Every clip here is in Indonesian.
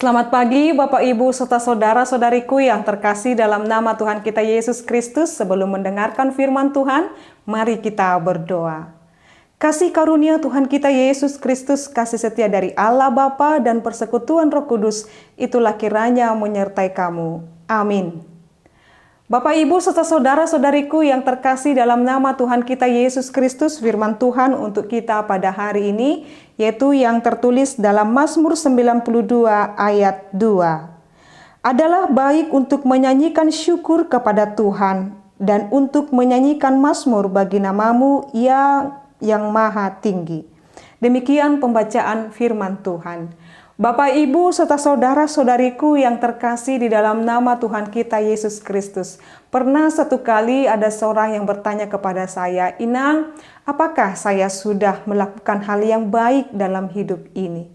Selamat pagi Bapak Ibu serta saudara-saudariku yang terkasih dalam nama Tuhan kita Yesus Kristus. Sebelum mendengarkan firman Tuhan, mari kita berdoa. Kasih karunia Tuhan kita Yesus Kristus, kasih setia dari Allah Bapa dan persekutuan Roh Kudus, itulah kiranya menyertai kamu. Amin. Bapak Ibu serta saudara-saudariku yang terkasih dalam nama Tuhan kita Yesus Kristus, firman Tuhan untuk kita pada hari ini yaitu yang tertulis dalam Mazmur 92 ayat 2. Adalah baik untuk menyanyikan syukur kepada Tuhan dan untuk menyanyikan mazmur bagi namamu yang maha tinggi. Demikian pembacaan firman Tuhan. Bapak, Ibu, serta saudara-saudariku yang terkasih di dalam nama Tuhan kita Yesus Kristus. Pernah satu kali ada seorang yang bertanya kepada saya, "Inang, apakah saya sudah melakukan hal yang baik dalam hidup ini?"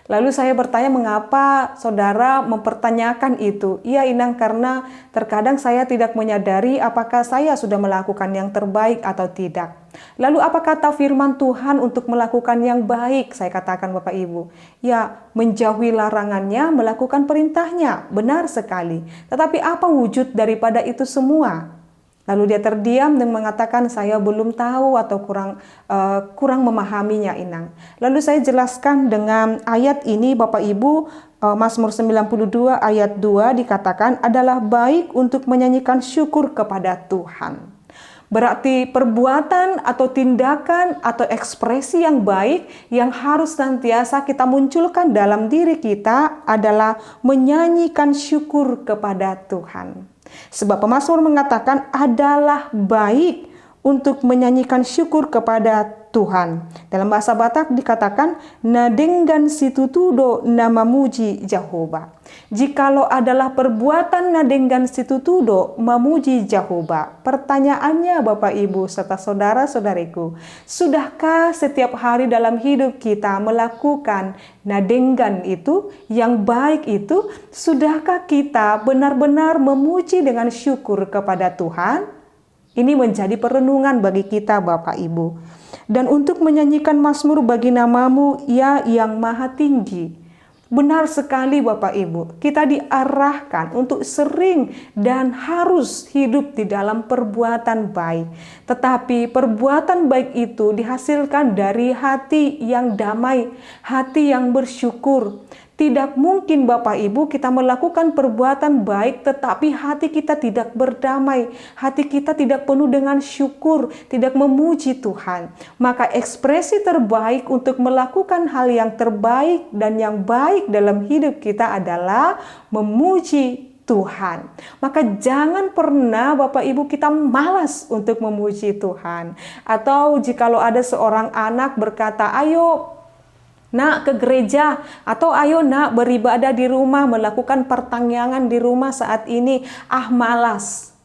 Lalu saya bertanya, "Mengapa saudara mempertanyakan itu?" "Iya Inang, karena terkadang saya tidak menyadari apakah saya sudah melakukan yang terbaik atau tidak." "Lalu apa kata firman Tuhan untuk melakukan yang baik?" Saya katakan, Bapak Ibu, "Ya, menjauhi larangannya, melakukan perintahnya." Benar sekali. Tetapi apa wujud daripada itu semua? Lalu dia terdiam dan mengatakan, "Saya belum tahu atau kurang memahaminya, Inang." Lalu saya jelaskan dengan ayat ini, Bapak Ibu, Mazmur 92 ayat 2 dikatakan adalah baik untuk menyanyikan syukur kepada Tuhan. Berarti perbuatan atau tindakan atau ekspresi yang baik yang harus senantiasa kita munculkan dalam diri kita adalah menyanyikan syukur kepada Tuhan. Sebab pemazmur mengatakan adalah baik untuk menyanyikan syukur kepada Tuhan. Dalam bahasa Batak dikatakan nadenggan situtudo nama muji Jehovah. Jikalau adalah perbuatan nadenggan situtudo memuji Jehovah. Pertanyaannya Bapak Ibu serta saudara-saudariku, sudahkah setiap hari dalam hidup kita melakukan nadenggan itu, yang baik itu? Sudahkah kita benar-benar memuji dengan syukur kepada Tuhan? Ini menjadi perenungan bagi kita Bapak Ibu. Dan untuk menyanyikan mazmur bagi namamu yang maha tinggi. Benar sekali Bapak Ibu, kita diarahkan untuk sering dan harus hidup di dalam perbuatan baik. Tetapi perbuatan baik itu dihasilkan dari hati yang damai, hati yang bersyukur. Tidak mungkin Bapak Ibu kita melakukan perbuatan baik tetapi hati kita tidak berdamai, hati kita tidak penuh dengan syukur, tidak memuji Tuhan. Maka ekspresi terbaik untuk melakukan hal yang terbaik dan yang baik dalam hidup kita adalah memuji Tuhan. Maka jangan pernah Bapak Ibu kita malas untuk memuji Tuhan. Atau jikalau ada seorang anak berkata, "Ayo Nak ke gereja," atau "Ayo nak beribadah di rumah, melakukan pertangyangan di rumah saat ini, malas."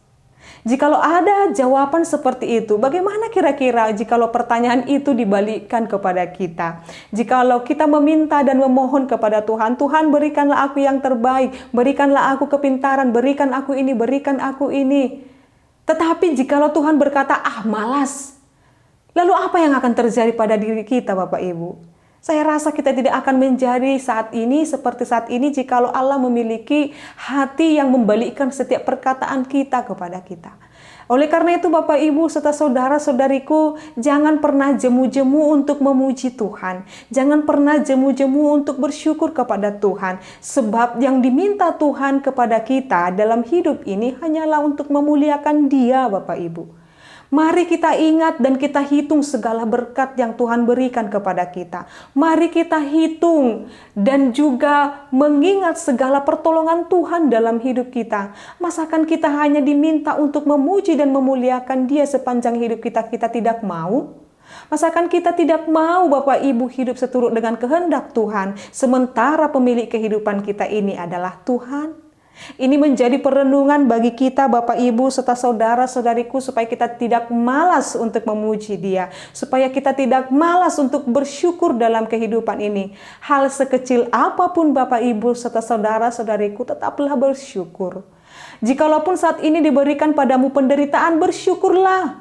Jikalau ada jawaban seperti itu, bagaimana kira-kira jikalau pertanyaan itu dibalikkan kepada kita? Jikalau kita meminta dan memohon kepada Tuhan, "Tuhan berikanlah aku yang terbaik, berikanlah aku kepintaran, berikan aku ini, berikan aku ini." Tetapi jikalau Tuhan berkata, malas, lalu apa yang akan terjadi pada diri kita Bapak Ibu? Saya rasa kita tidak akan menjadi seperti saat ini jikalau Allah memiliki hati yang membalikkan setiap perkataan kita kepada kita. Oleh karena itu Bapak Ibu serta saudara-saudariku, jangan pernah jemu-jemu untuk memuji Tuhan. Jangan pernah jemu-jemu untuk bersyukur kepada Tuhan. Sebab yang diminta Tuhan kepada kita dalam hidup ini hanyalah untuk memuliakan Dia Bapak Ibu. Mari kita ingat dan kita hitung segala berkat yang Tuhan berikan kepada kita. Mari kita hitung dan juga mengingat segala pertolongan Tuhan dalam hidup kita. Masakan kita hanya diminta untuk memuji dan memuliakan Dia sepanjang hidup kita tidak mau? Masakan kita tidak mau Bapak Ibu hidup seturut dengan kehendak Tuhan, sementara pemilik kehidupan kita ini adalah Tuhan? Ini menjadi perenungan bagi kita Bapak Ibu serta saudara-saudariku supaya kita tidak malas untuk memuji Dia, supaya kita tidak malas untuk bersyukur dalam kehidupan ini. Hal sekecil apapun Bapak Ibu serta saudara-saudariku, tetaplah bersyukur. Jikalaupun saat ini diberikan padamu penderitaan, bersyukurlah.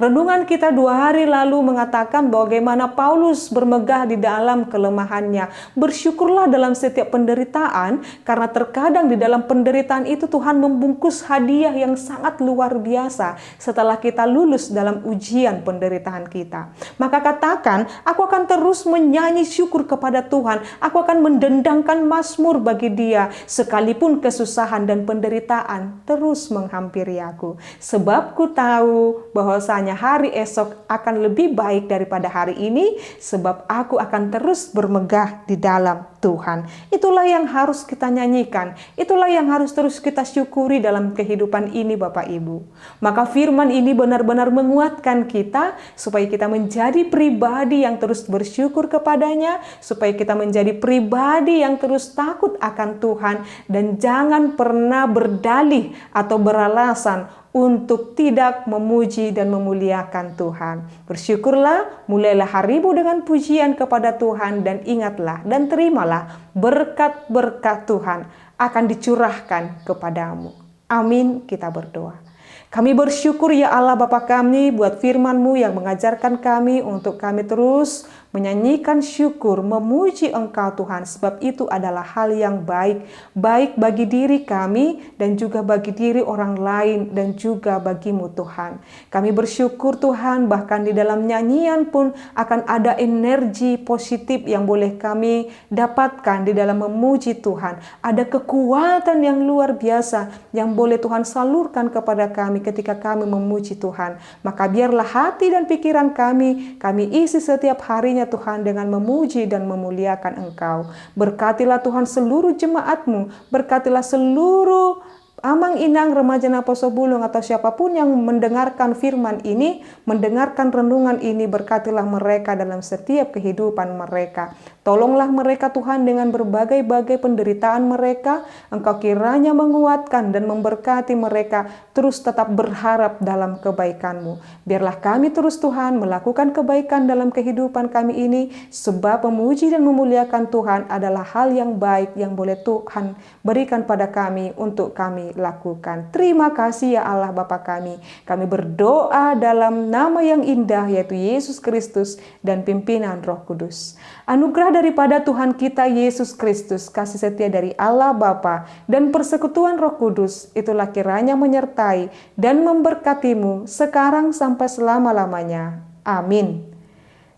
Renungan kita 2 hari lalu mengatakan bagaimana Paulus bermegah di dalam kelemahannya. Bersyukurlah dalam setiap penderitaan, karena terkadang di dalam penderitaan itu Tuhan membungkus hadiah yang sangat luar biasa setelah kita lulus dalam ujian penderitaan kita. Maka katakan, aku akan terus menyanyi syukur kepada Tuhan. Aku akan mendendangkan mazmur bagi Dia, sekalipun kesusahan dan penderitaan terus menghampiri aku. Sebab ku tahu bahwasanya hari esok akan lebih baik daripada hari ini, sebab aku akan terus bermegah di dalam Tuhan. Itulah yang harus kita nyanyikan. Itulah yang harus terus kita syukuri dalam kehidupan ini, Bapak Ibu. Maka firman ini benar-benar menguatkan kita supaya kita menjadi pribadi yang terus bersyukur kepadanya, supaya kita menjadi pribadi yang terus takut akan Tuhan, dan jangan pernah berdalih atau beralasan untuk tidak memuji dan memuliakan Tuhan. Bersyukurlah, mulailah harimu dengan pujian kepada Tuhan, dan ingatlah dan terimalah berkat-berkat Tuhan akan dicurahkan kepadamu. Amin, kita berdoa. Kami bersyukur ya Allah Bapa kami buat firman-Mu yang mengajarkan kami untuk kami terus menyanyikan syukur, memuji Engkau Tuhan, sebab itu adalah hal yang baik, baik bagi diri kami dan juga bagi diri orang lain dan juga bagi-Mu Tuhan. Kami bersyukur Tuhan, bahkan di dalam nyanyian pun akan ada energi positif yang boleh kami dapatkan di dalam memuji Tuhan. Ada kekuatan yang luar biasa yang boleh Tuhan salurkan kepada kami ketika kami memuji Tuhan. Maka biarlah hati dan pikiran kami isi setiap harinya Tuhan dengan memuji dan memuliakan Engkau. Berkatilah Tuhan seluruh jemaat-Mu, berkatilah seluruh Amang Inang, Remaja Naposo Bulung, atau siapapun yang mendengarkan firman ini, mendengarkan renungan ini, berkatilah mereka dalam setiap kehidupan mereka. Tolonglah mereka Tuhan dengan berbagai-bagai penderitaan mereka. Engkau kiranya menguatkan dan memberkati mereka terus tetap berharap dalam kebaikan-Mu. Biarlah kami terus Tuhan melakukan kebaikan dalam kehidupan kami ini, sebab memuji dan memuliakan Tuhan adalah hal yang baik yang boleh Tuhan berikan pada kami untuk kami lakukan. Terima kasih ya Allah Bapa kami. Kami berdoa dalam nama yang indah yaitu Yesus Kristus dan pimpinan Roh Kudus. Anugerah daripada Tuhan kita Yesus Kristus, kasih setia dari Allah Bapa, dan persekutuan Roh Kudus itulah kiranya menyertai dan memberkatimu sekarang sampai selama-lamanya. Amin.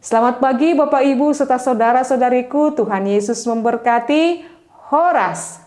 Selamat pagi Bapak Ibu serta saudara-saudariku, Tuhan Yesus memberkati. Horas.